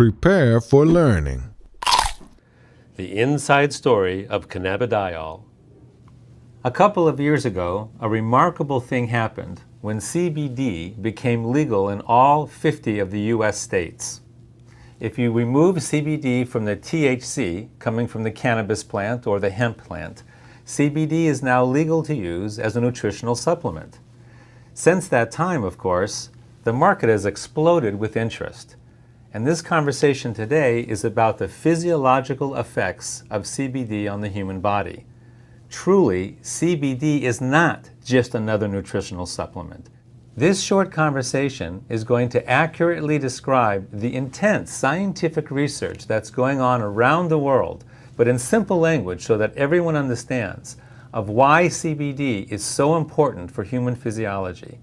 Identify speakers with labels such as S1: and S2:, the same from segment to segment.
S1: Prepare for learning.
S2: The inside story of cannabidiol. A couple of years ago, a remarkable thing happened when CBD became legal in all 50 of the U.S. states. If you remove CBD from the THC coming from the cannabis plant or the hemp plant, CBD is now legal to use as a nutritional supplement. Since that time, of course, the market has exploded with interest. And this conversation today is about the physiological effects of CBD on the human body. Truly, CBD is not just another nutritional supplement. This short conversation is going to accurately describe the intense scientific research that's going on around the world, but in simple language so that everyone understands of why CBD is so important for human physiology.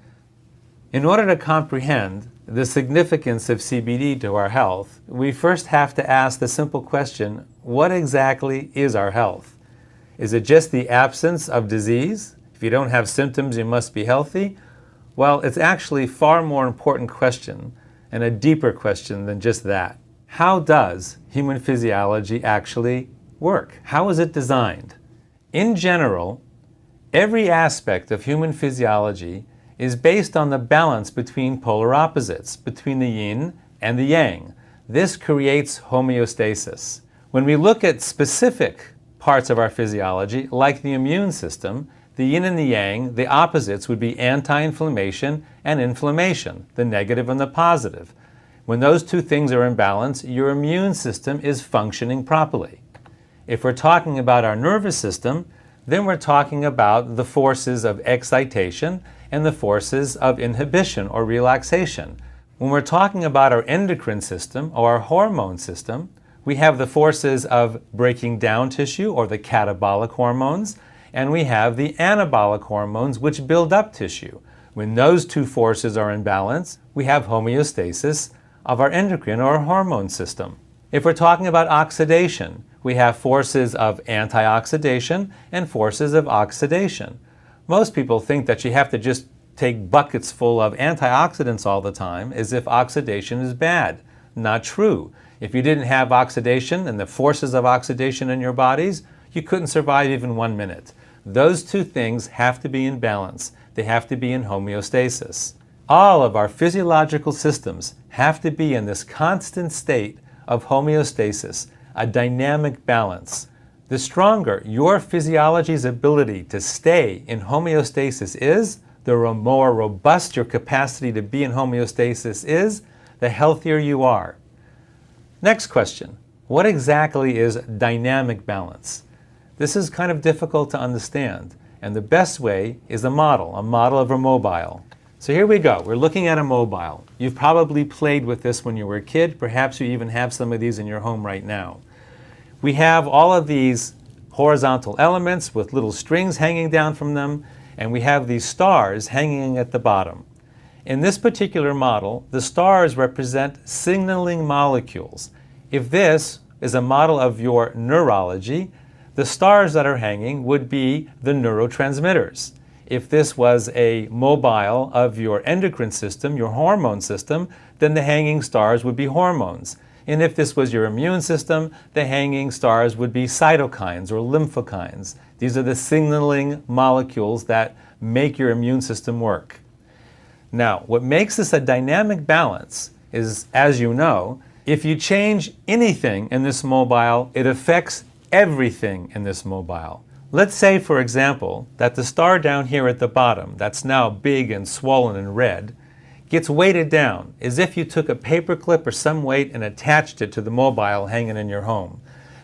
S2: In order to comprehend the significance of CBD to our health, we first have to ask the simple question, what exactly is our health? Is it just the absence of disease? If you don't have symptoms, you must be healthy? Well, it's actually a far more important question and a deeper question than just that. How does human physiology actually work? How is it designed? In general, every aspect of human physiology is based on the balance between polar opposites, between the yin and the yang. This creates homeostasis. When we look at specific parts of our physiology, like the immune system, the yin and the yang, the opposites would be anti-inflammation and inflammation, the negative and the positive. When those two things are in balance, your immune system is functioning properly. If we're talking about our nervous system, then we're talking about the forces of excitation and the forces of inhibition or relaxation. When we're talking about our endocrine system or our hormone system, we have the forces of breaking down tissue or the catabolic hormones, and we have the anabolic hormones which build up tissue. When those two forces are in balance, we have homeostasis of our endocrine or hormone system. If we're talking about oxidation, we have forces of antioxidation and forces of oxidation. Most people think that you have to just take buckets full of antioxidants all the time as if oxidation is bad. Not true. If you didn't have oxidation and the forces of oxidation in your bodies, you couldn't survive even 1 minute. Those two things have to be in balance. They have to be in homeostasis. All of our physiological systems have to be in this constant state of homeostasis, a dynamic balance. The stronger your physiology's ability to stay in homeostasis is, the more robust your capacity to be in homeostasis is, the healthier you are. Next question, what exactly is dynamic balance? This is kind of difficult to understand, and the best way is a model of a mobile. So here we go, we're looking at a mobile. You've probably played with this when you were a kid, perhaps you even have some of these in your home right now. We have all of these horizontal elements with little strings hanging down from them, and we have these stars hanging at the bottom. In this particular model, the stars represent signaling molecules. If this is a model of your neurology, the stars that are hanging would be the neurotransmitters. If this was a mobile of your endocrine system, your hormone system, then the hanging stars would be hormones. And if this was your immune system, the hanging stars would be cytokines or lymphokines. These are the signaling molecules that make your immune system work. Now, what makes this a dynamic balance is, as you know, if you change anything in this mobile, it affects everything in this mobile. Let's say, for example, that the star down here at the bottom, that's now big and swollen and red, gets weighted down as if you took a paper clip or some weight and attached it to the mobile hanging in your home.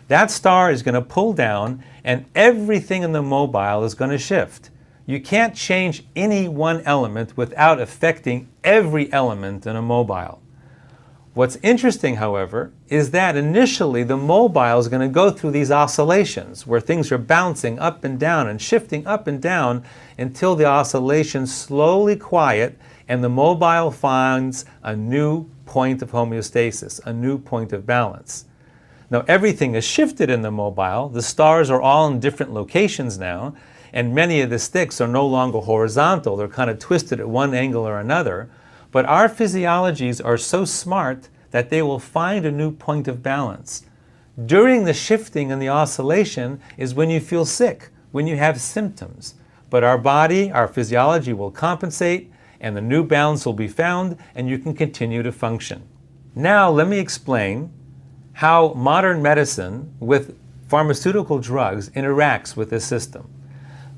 S2: That star is going to pull down and everything in the mobile is going to shift. You can't change any one element without affecting every element in a mobile. What's interesting, however, is that initially the mobile is going to go through these oscillations where things are bouncing up and down and shifting up and down until the oscillations slowly quiet and the mobile finds a new point of homeostasis, a new point of balance. Now everything is shifted in the mobile. The stars are all in different locations now, and many of the sticks are no longer horizontal. They're kind of twisted at one angle or another. But our physiologies are so smart that they will find a new point of balance. During the shifting and the oscillation is when you feel sick, when you have symptoms. But our body, our physiology will compensate, and the new balance will be found, and you can continue to function. Now let me explain how modern medicine with pharmaceutical drugs interacts with this system.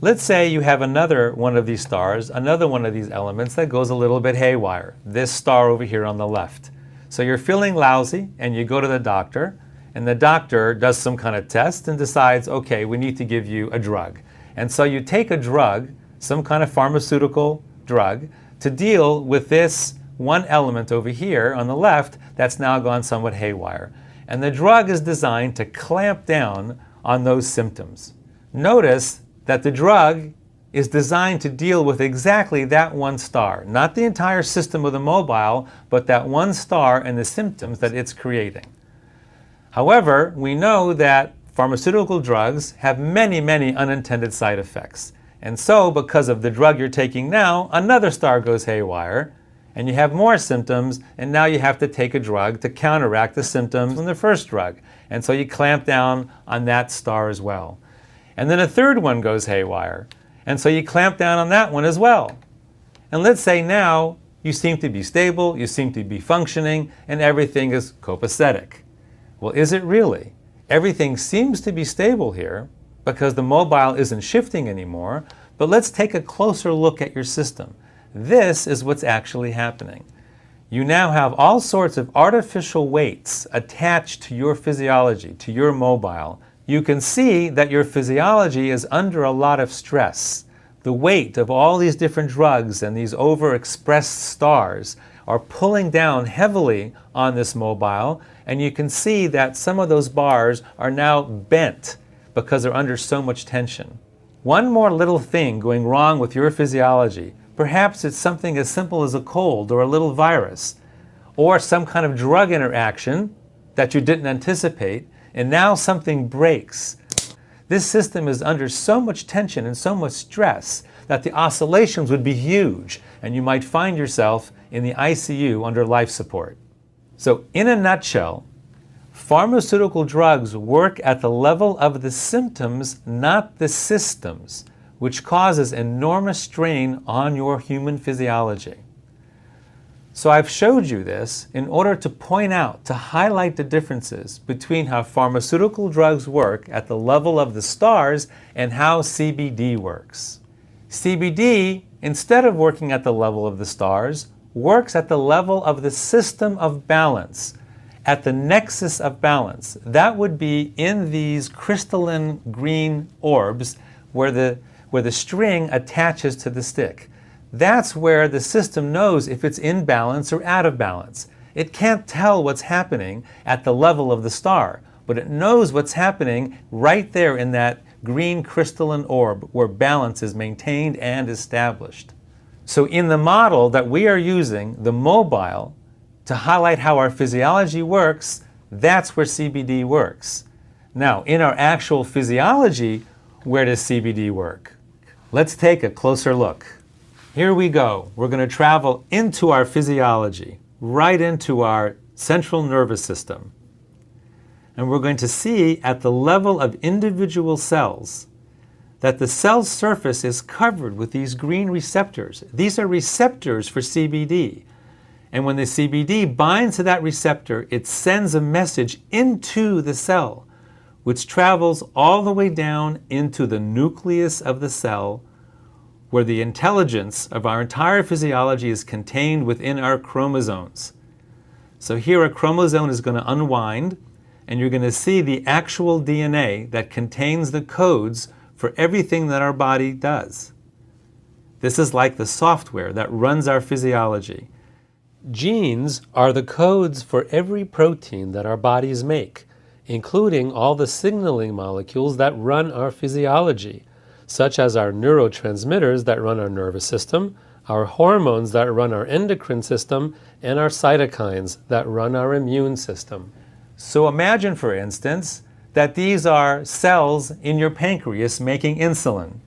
S2: Let's say you have another one of these stars, another one of these elements that goes a little bit haywire. This star over here on the left. So you're feeling lousy and you go to the doctor, and the doctor does some kind of test and decides, okay, we need to give you a drug. And so you take a drug, some kind of pharmaceutical drug, to deal with this one element over here on the left that's now gone somewhat haywire. And the drug is designed to clamp down on those symptoms. Notice that the drug is designed to deal with exactly that one star, not the entire system of the mobile, but that one star and the symptoms that it's creating. However, we know that pharmaceutical drugs have many, many unintended side effects. And so, because of the drug you're taking now, another star goes haywire, and you have more symptoms, and now you have to take a drug to counteract the symptoms from the first drug. And so you clamp down on that star as well. And then a third one goes haywire, and so you clamp down on that one as well. And let's say now you seem to be stable, you seem to be functioning, and everything is copacetic. Well, is it really? Everything seems to be stable here because the mobile isn't shifting anymore, but let's take a closer look at your system. This is what's actually happening. You now have all sorts of artificial weights attached to your physiology, to your mobile. You can see that your physiology is under a lot of stress. The weight of all these different drugs and these overexpressed stars are pulling down heavily on this mobile, and you can see that some of those bars are now bent because they're under so much tension. One more little thing going wrong with your physiology, perhaps it's something as simple as a cold or a little virus, or some kind of drug interaction that you didn't anticipate, and now something breaks. This system is under so much tension and so much stress that the oscillations would be huge, and you might find yourself in the ICU under life support. So in a nutshell, pharmaceutical drugs work at the level of the symptoms, not the systems, which causes enormous strain on your human physiology. So I've showed you this in order to point out, to highlight the differences between how pharmaceutical drugs work at the level of the stars and how CBD works. CBD, instead of working at the level of the stars, works at the level of the system of balance, at the nexus of balance. That would be in these crystalline green orbs where the string attaches to the stick. That's where the system knows if it's in balance or out of balance. It can't tell what's happening at the level of the star, but it knows what's happening right there in that green crystalline orb where balance is maintained and established. So in the model that we are using, the mobile, to highlight how our physiology works, that's where CBD works. Now, in our actual physiology, where does CBD work? Let's take a closer look. Here we go. We're going to travel into our physiology, right into our central nervous system. And we're going to see at the level of individual cells that the cell surface is covered with these green receptors. These are receptors for CBD. And when the CBD binds to that receptor, it sends a message into the cell, which travels all the way down into the nucleus of the cell, where the intelligence of our entire physiology is contained within our chromosomes. So here a chromosome is going to unwind, and you're going to see the actual DNA that contains the codes for everything that our body does. This is like the software that runs our physiology. Genes are the codes for every protein that our bodies make, including all the signaling molecules that run our physiology, such as our neurotransmitters that run our nervous system, our hormones that run our endocrine system, and our cytokines that run our immune system. So imagine, for instance, that these are cells in your pancreas making insulin.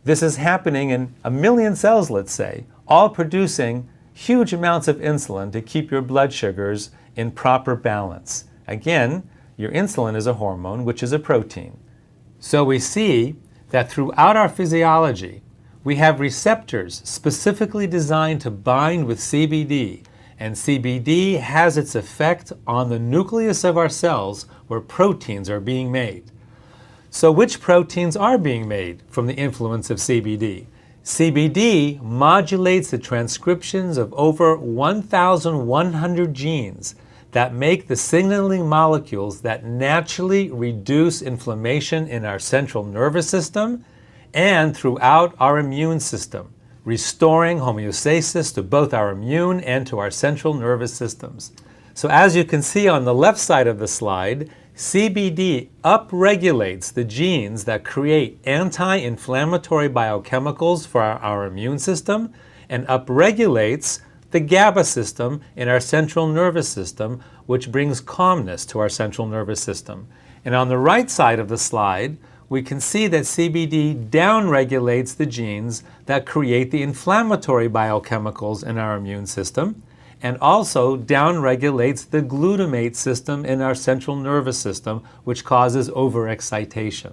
S2: This is happening in 1 million cells, let's say, all producing huge amounts of insulin to keep your blood sugars in proper balance. Again, your insulin is a hormone, which is a protein. So we see that throughout our physiology, we have receptors specifically designed to bind with CBD, and CBD has its effect on the nucleus of our cells where proteins are being made. So which proteins are being made from the influence of CBD? CBD modulates the transcriptions of over 1,100 genes that make the signaling molecules that naturally reduce inflammation in our central nervous system and throughout our immune system, restoring homeostasis to both our immune and to our central nervous systems. So as you can see on the left side of the slide, CBD upregulates the genes that create anti-inflammatory biochemicals for our immune system and upregulates the GABA system in our central nervous system, which brings calmness to our central nervous system. And on the right side of the slide, we can see that CBD downregulates the genes that create the inflammatory biochemicals in our immune system, and also downregulates the glutamate system in our central nervous system, which causes overexcitation.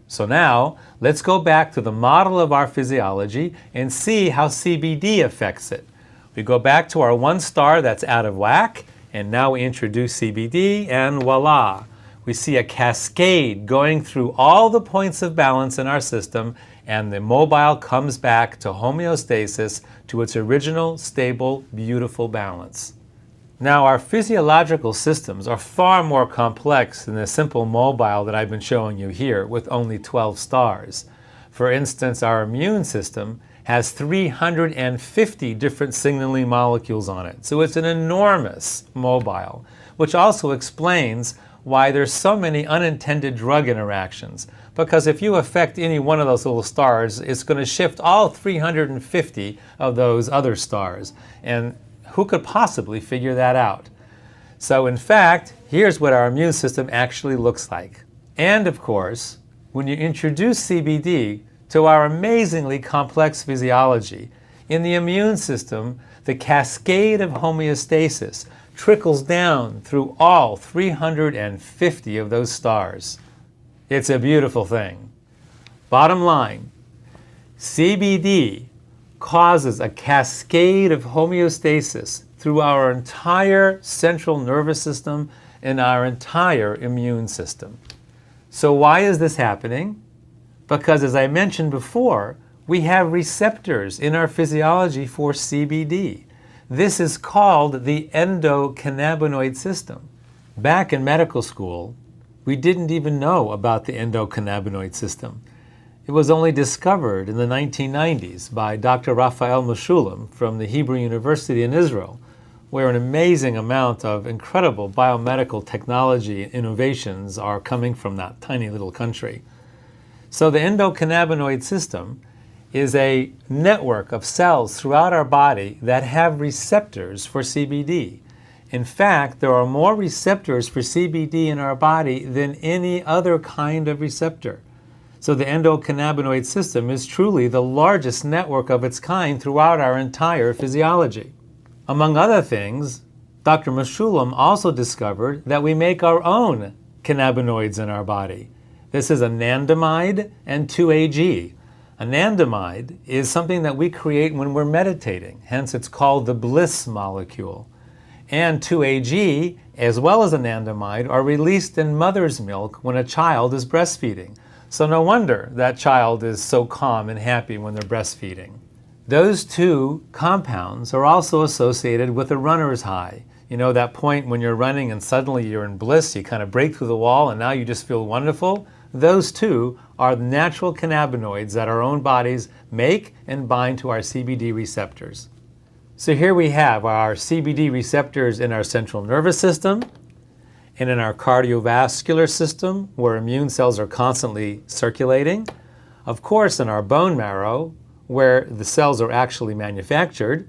S2: So now, let's go back to the model of our physiology and see how CBD affects it. We go back to our one star that's out of whack, and now we introduce CBD, and voila! We see a cascade going through all the points of balance in our system, and the mobile comes back to homeostasis, to its original, stable, beautiful balance. Now, our physiological systems are far more complex than the simple mobile that I've been showing you here with only 12 stars. For instance, our immune system has 350 different signaling molecules on it. So it's an enormous mobile, which also explains why there's so many unintended drug interactions. Because if you affect any one of those little stars, it's going to shift all 350 of those other stars. And who could possibly figure that out? So in fact, here's what our immune system actually looks like. And of course, when you introduce CBD to our amazingly complex physiology, in the immune system, the cascade of homeostasis trickles down through all 350 of those stars. It's a beautiful thing. Bottom line, CBD causes a cascade of homeostasis through our entire central nervous system and our entire immune system. So why is this happening? Because as I mentioned before, we have receptors in our physiology for CBD. This is called the endocannabinoid system. Back in medical school, we didn't even know about the endocannabinoid system. It was only discovered in the 1990s by Dr. Raphael Mechoulam from the Hebrew University in Israel, where an amazing amount of incredible biomedical technology and innovations are coming from that tiny little country. So the endocannabinoid system is a network of cells throughout our body that have receptors for CBD. In fact, there are more receptors for CBD in our body than any other kind of receptor. So the endocannabinoid system is truly the largest network of its kind throughout our entire physiology. Among other things, Dr. Mechoulam also discovered that we make our own cannabinoids in our body. This is anandamide and 2-AG. Anandamide is something that we create when we're meditating, hence it's called the bliss molecule. And 2-AG, as well as anandamide, are released in mother's milk when a child is breastfeeding. So no wonder that child is so calm and happy when they're breastfeeding. Those two compounds are also associated with a runner's high. You know, that point when you're running and suddenly you're in bliss, you kind of break through the wall and now you just feel wonderful? Those two are natural cannabinoids that our own bodies make and bind to our CBD receptors. So here we have our CBD receptors in our central nervous system and in our cardiovascular system, where immune cells are constantly circulating. Of course, in our bone marrow, where the cells are actually manufactured.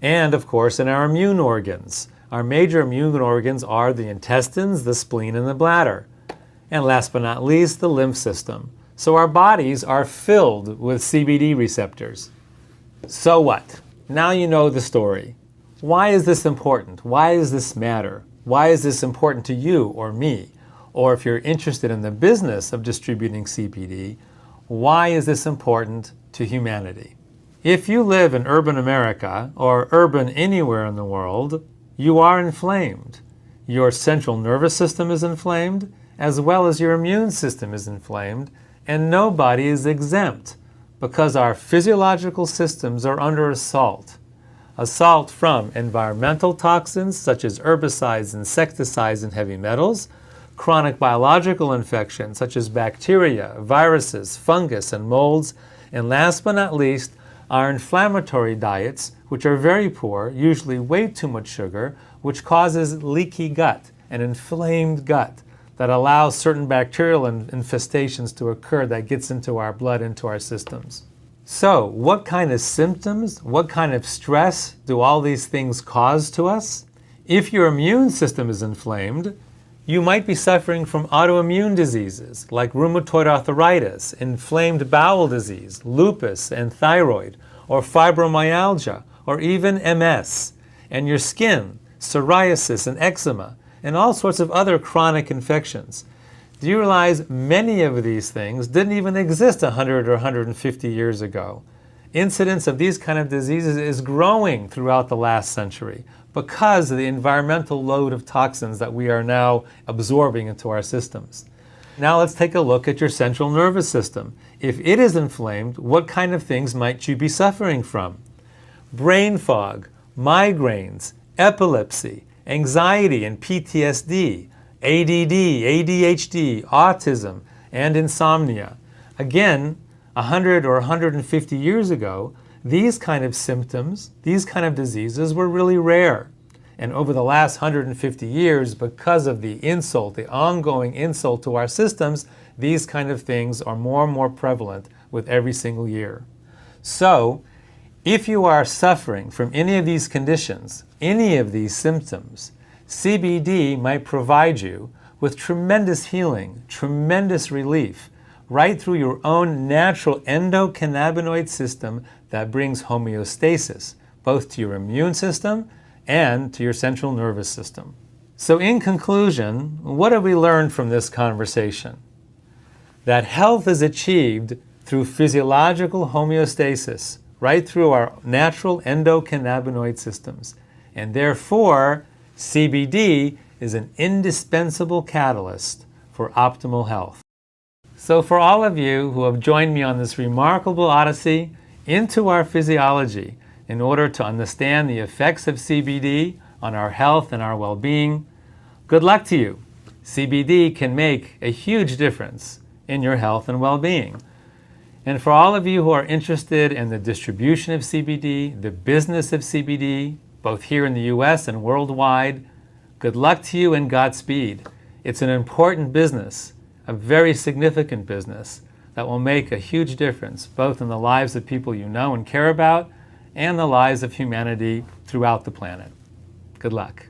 S2: And of course, in our immune organs. Our major immune organs are the intestines, the spleen, and the bladder. And last but not least, the lymph system. So our bodies are filled with CBD receptors. So what? Now you know the story. Why is this important? Why does this matter? why is this important to you or me? Or if you're interested in the business of distributing CBD, why is this important to humanity? If you live in urban America or urban anywhere in the world, you are inflamed. Your central nervous system is inflamed, as well as your immune system is inflamed, and nobody is exempt because our physiological systems are under assault. Assault from environmental toxins such as herbicides, insecticides, and heavy metals, chronic biological infections such as bacteria, viruses, fungus, and molds, and last but not least, our inflammatory diets, which are very poor, usually way too much sugar, which causes leaky gut, an inflamed gut that allows certain bacterial infestations to occur that gets into our blood, into our systems. So, what kind of symptoms, what kind of stress do all these things cause to us? If your immune system is inflamed, you might be suffering from autoimmune diseases like rheumatoid arthritis, inflamed bowel disease, lupus and thyroid, or fibromyalgia, or even MS, and your skin, psoriasis and eczema, and all sorts of other chronic infections. Do you realize many of these things didn't even exist 100 or 150 years ago? Incidence of these kind of diseases is growing throughout the last century because of the environmental load of toxins that we are now absorbing into our systems. Now let's take a look at your central nervous system. If it is inflamed, what kind of things might you be suffering from? Brain fog, migraines, epilepsy, anxiety and PTSD, ADD, ADHD, autism, and insomnia. Again, 100 or 150 years ago, these kind of symptoms, these kind of diseases were really rare. And over the last 150 years, because of the insult, the ongoing insult to our systems, these kind of things are more and more prevalent with every single year. So, if you are suffering from any of these conditions, any of these symptoms, CBD might provide you with tremendous healing, tremendous relief, right through your own natural endocannabinoid system that brings homeostasis, both to your immune system and to your central nervous system. So in conclusion, what have we learned from this conversation? That health is achieved through physiological homeostasis, right through our natural endocannabinoid systems. And therefore, CBD is an indispensable catalyst for optimal health. So for all of you who have joined me on this remarkable odyssey into our physiology in order to understand the effects of CBD on our health and our well-being, good luck to you. CBD can make a huge difference in your health and well-being. And for all of you who are interested in the distribution of CBD, the business of CBD, both here in the US and worldwide, good luck to you and Godspeed. It's an important business, a very significant business that will make a huge difference both in the lives of people you know and care about and the lives of humanity throughout the planet. Good luck.